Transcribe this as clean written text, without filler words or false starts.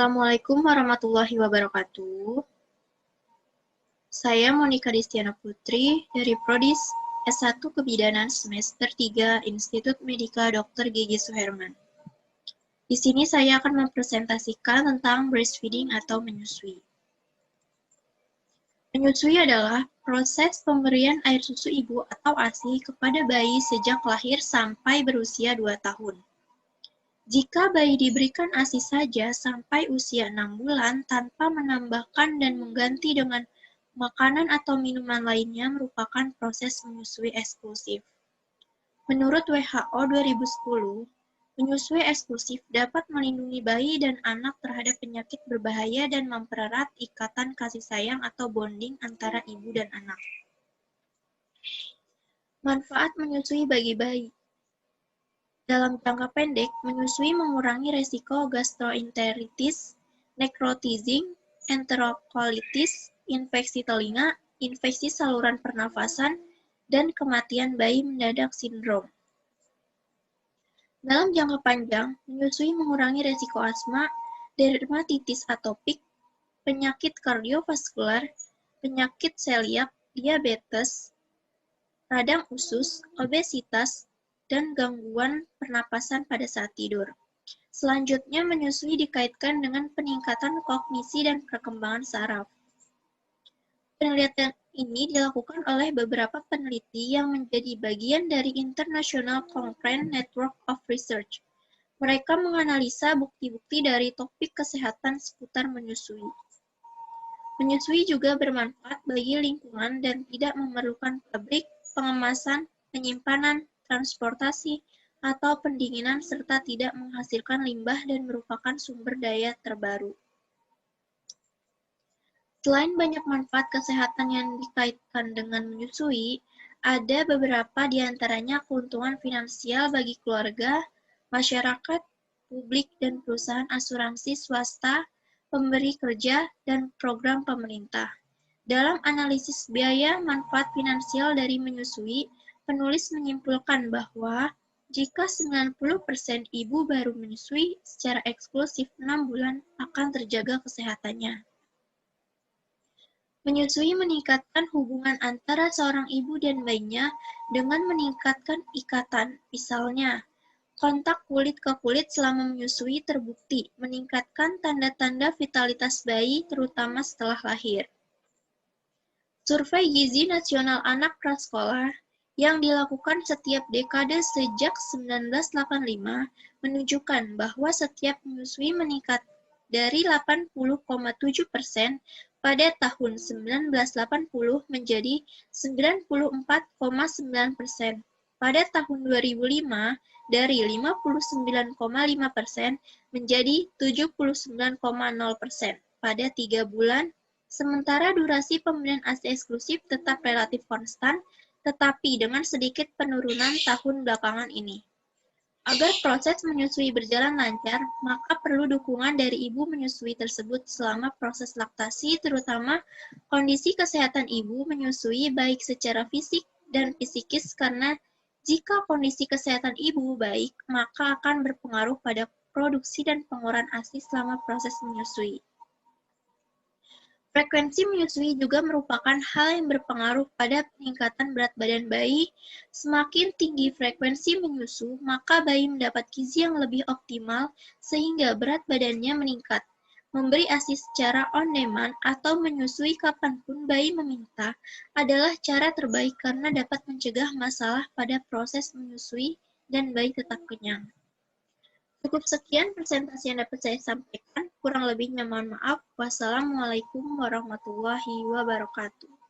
Assalamualaikum warahmatullahi wabarakatuh. Saya Monika Distiana Putri dari Prodi S1 Kebidanan semester 3 Institut Medika Dr. Gigi Suherman. Di sini saya akan mempresentasikan tentang breastfeeding atau menyusui. Menyusui adalah proses pemberian air susu ibu atau ASI kepada bayi sejak lahir sampai berusia 2 tahun. Jika bayi diberikan ASI saja sampai usia 6 bulan tanpa menambahkan dan mengganti dengan makanan atau minuman lainnya merupakan proses menyusui eksklusif. Menurut WHO 2010, menyusui eksklusif dapat melindungi bayi dan anak terhadap penyakit berbahaya dan mempererat ikatan kasih sayang atau bonding antara ibu dan anak. Manfaat menyusui bagi bayi. Dalam jangka pendek, menyusui mengurangi resiko gastroenteritis, necrotizing, enterokolitis, infeksi telinga, infeksi saluran pernafasan, dan kematian bayi mendadak sindrom. Dalam jangka panjang, menyusui mengurangi resiko asma, dermatitis atopik, penyakit kardiovaskular, penyakit celiak, diabetes, radang usus, obesitas, dan gangguan pernapasan pada saat tidur. Selanjutnya, menyusui dikaitkan dengan peningkatan kognisi dan perkembangan saraf. Penelitian ini dilakukan oleh beberapa peneliti yang menjadi bagian dari International Cochrane Network of Research. Mereka menganalisa bukti-bukti dari topik kesehatan seputar menyusui. Menyusui juga bermanfaat bagi lingkungan dan tidak memerlukan pabrik, pengemasan, penyimpanan, transportasi, atau pendinginan serta tidak menghasilkan limbah dan merupakan sumber daya terbaru. Selain banyak manfaat kesehatan yang dikaitkan dengan menyusui, ada beberapa di antaranya keuntungan finansial bagi keluarga, masyarakat, publik, dan perusahaan asuransi swasta, pemberi kerja, dan program pemerintah. Dalam analisis biaya manfaat finansial dari menyusui, penulis menyimpulkan bahwa jika 90% ibu baru menyusui secara eksklusif 6 bulan akan terjaga kesehatannya. Menyusui meningkatkan hubungan antara seorang ibu dan bayinya dengan meningkatkan ikatan. Misalnya, kontak kulit ke kulit selama menyusui terbukti meningkatkan tanda-tanda vitalitas bayi terutama setelah lahir. Survei Gizi Nasional Anak Prasekolah yang dilakukan setiap dekade sejak 1985 menunjukkan bahwa setiap menyusui meningkat dari 80,7% pada tahun 1980 menjadi 94,9%. Pada tahun 2005 dari 59,5% menjadi 79,0% pada 3 bulan. Sementara durasi pemberian ASI eksklusif tetap relatif konstan, tetapi dengan sedikit penurunan tahun belakangan ini. Agar proses menyusui berjalan lancar, maka perlu dukungan dari ibu menyusui tersebut selama proses laktasi, terutama kondisi kesehatan ibu menyusui baik secara fisik dan psikis karena jika kondisi kesehatan ibu baik, maka akan berpengaruh pada produksi dan pengurahan ASI selama proses menyusui. Frekuensi menyusui juga merupakan hal yang berpengaruh pada peningkatan berat badan bayi. Semakin tinggi frekuensi menyusu, maka bayi mendapat gizi yang lebih optimal sehingga berat badannya meningkat. Memberi ASI secara on-demand atau menyusui kapanpun bayi meminta adalah cara terbaik karena dapat mencegah masalah pada proses menyusui dan bayi tetap kenyang. Cukup sekian presentasi yang dapat saya sampaikan. Kurang lebihnya mohon maaf. Wassalamualaikum warahmatullahi wabarakatuh.